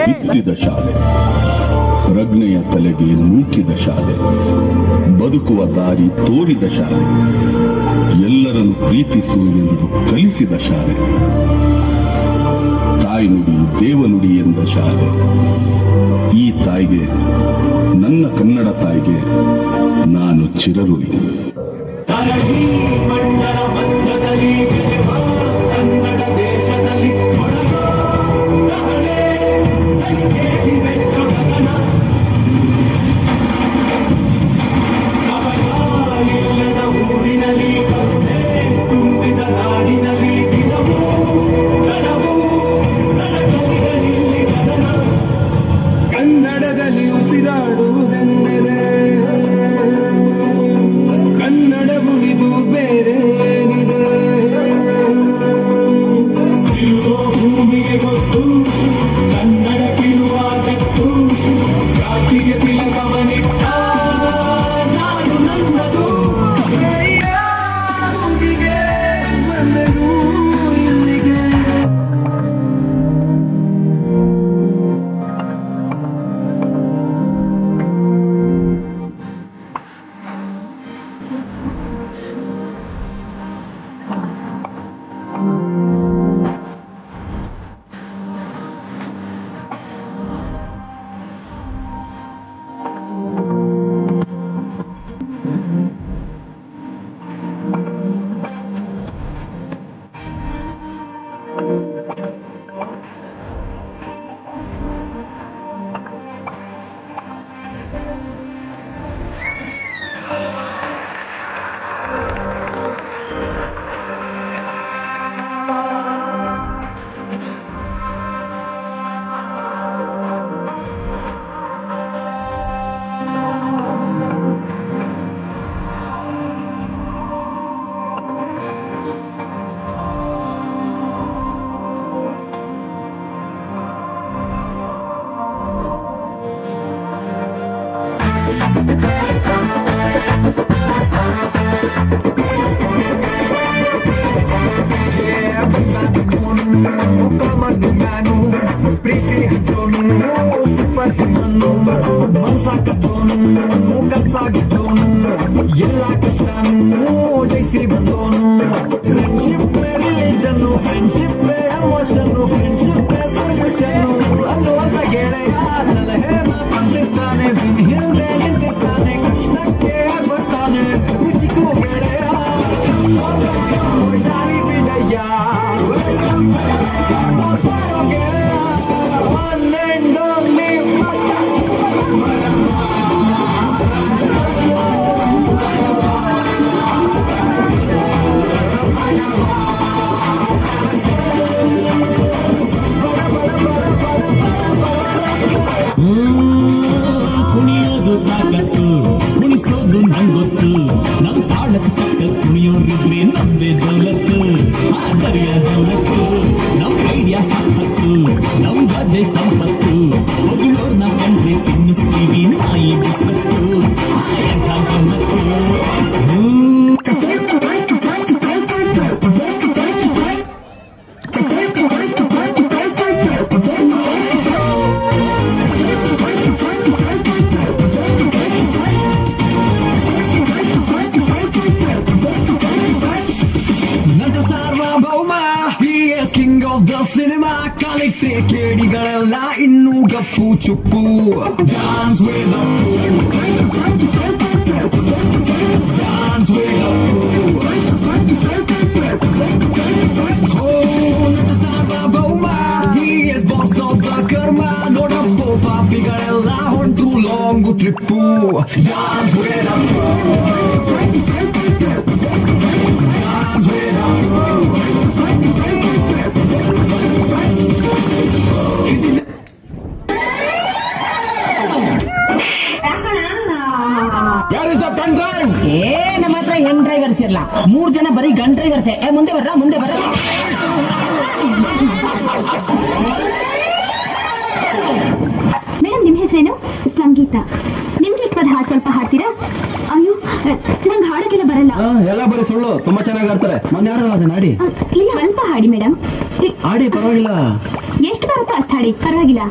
ಬಿತ್ತಿದ ಶಾಲೆ, ಪ್ರಜ್ಞೆಯ ತಲೆಗೆ ನೂಕಿದ ಶಾಲೆ, ಬದುಕುವ ದಾರಿ ತೋರಿದ ಶಾಲೆ, ಎಲ್ಲರನ್ನು ಪ್ರೀತಿಸು ಎಂದು ಕಲಿಸಿದ ಶಾಲೆ, ತಾಯ್ನುಡಿ ದೇವನುಡಿ ಎಂದ ಶಾಲೆ. ಈ ತಾಯಿಗೆ, ನನ್ನ ಕನ್ನಡ ತಾಯಿಗೆ ನಾನು ಚಿರಋಣಿ. ಕನ್ನಡ ದೇಶದಲ್ಲಿ ಇಲ್ಲದ ಊರಿನಲ್ಲಿ ತುಂಬಿದ ನಾಡಿನಲ್ಲಿ ದಿನವೂ ಜನವೂ ನನಗಲಿರಲಿ ಜನನ. ಕನ್ನಡದಲ್ಲಿ ಉಸಿರಾಡುವುದೆಂದರೆ ಕನ್ನಡ ಉಳಿದು ಬೇರೇನಿದೆ. ಇರೋ ಭೂಮಿಗೆ ಗೊತ್ತು ಕನ್ನಡಕ್ಕಿರುವ ಗತ್ತು, ಜಾತಿಗೆ ತಿಲಕವನಿಟ್ಟ ನಾಡು ನನ್ನದು. ಬಂದರು ಇಲ್ಲಿಗೆ ಪ್ರೀತಿ ಹಚ್ಚೋನು ಸೂಪರ್ ಹಿನ್ನನ್ನು ಮನ್ಸಾಕತ್ತೋನು ಕನ್ಸಾಗಿದ್ದೋನು ಎಲ್ಲ ಕಷ್ಟನೂ ಜಯಿಸಿ ಬಂದೋನು. Friendship religion, friendship emotion, friendship ಸೊಲ್ಯೂಷನ್ನು ಅನ್ನುವಂತ ಗೆಳೆಯ ಸಲಹೆ ಮಾತಾಡ್ತಿರ್ತಾನೆ, ಬಿನ್ ಹಿಂದೆ ನಿಂತಿರ್ತಾನೆ, ಕಷ್ಟಕ್ಕೆ ಬರ್ತಾನೆ ರುಚಿಗೂ ಗೆಳೆಯ ದಾರಿ ಬಿಡಯ್ಯ. ಕುಣಿಯೋದು ತಾಕತ್ತು, ಕುಣಿಸೋದು ನಂಗೊತ್ತು, ನಮ್ ತಾಳಕ್ಕೆ ತಕ್ಕ ಕುಣಿಯೋರಿದ್ರೆ ನಮ್ದೇ ದೌಲತ್ತು. ಆದರ್ಯ ದೌಲತ್ತು, ನಮ್ ಐಡಿಯಾ ಸಂಪತ್ತು, ನಮ್ ಗದ್ದೆ ಸಂಪತ್ತು, ಹೊಗಳೋರ್ನ ಕಂಡ್ರೆ ತಿನ್ನಿಸ್ತೀವಿ ನಾಯಿ ಬಿಸ್ಕತ್ತು. ಎಂಥ ಗಮ್ಮತ್ತು. ಕಿಂಗ್ ಆಫ್ ದ ಸಿನಿಮಾ ಕಾಲಿಟ್ರೆ ಕೇಡಿಗಳೆಲ್ಲ ಇನ್ನೂ ಗಪ್ಪು ಚುಪ್ಪು. ಡಾನ್ಸ್ ವಿತ್ ಡಾನ್ಸ್ ವಿತ್ ಸಾರ್ವಭೌಮ, he is boss of the ಕರ್ಮ. ನೋಡಪ್ಪು ಪಾಪಿಗಳೆಲ್ಲ ಹೊಂಟು ಲಾಂಗ್ ಟ್ರಿಪ್ಪು. ಡಾನ್ಸ್ ವಿತ್ ನಮ್ಮ ಹತ್ರ ಹೆಣ್ ಡ್ರೈವರ್ಸ್ ಇಲ್ಲ, 3 ಜನ ಬರೀ ಗನ್ ಡ್ರೈವರ್ಸೇ. ಮುಂದೆ ಬರ್ರ, ಮುಂದೆ ಬರ್ರ. ಮೇಡಮ್, ನಿಮ್ಮ ಹೆಸರೇನು? ಸಂಗೀತ. ನಿಮ್ಗೆ ಪದ ಸ್ವಲ್ಪ ಹಾಡ್ತೀರಾ? ಅಯ್ಯೋ, ನಂಗೆ ಹಾಡಕ್ಕೆಲ್ಲ ಬರಲ್ಲ. ಎಲ್ಲ ಬರೀ ಸುಳ್ಳು, ತುಂಬಾ ಚೆನ್ನಾಗಿ ಆಡ್ತಾರೆ. ಮೊನ್ನೆ ಯಾರು ಅದನ್ನ ಆಡಿ ಇಲ್ಲಿ ಸ್ವಲ್ಪ ಹಾಡಿ ಮೇಡಮ್. ಆಡಿ, ಪರವಾಗಿಲ್ಲ. ಎಷ್ಟು ಬರುತ್ತೋ ಅಷ್ಟು ಹಾಡಿ, ಪರವಾಗಿಲ್ಲ.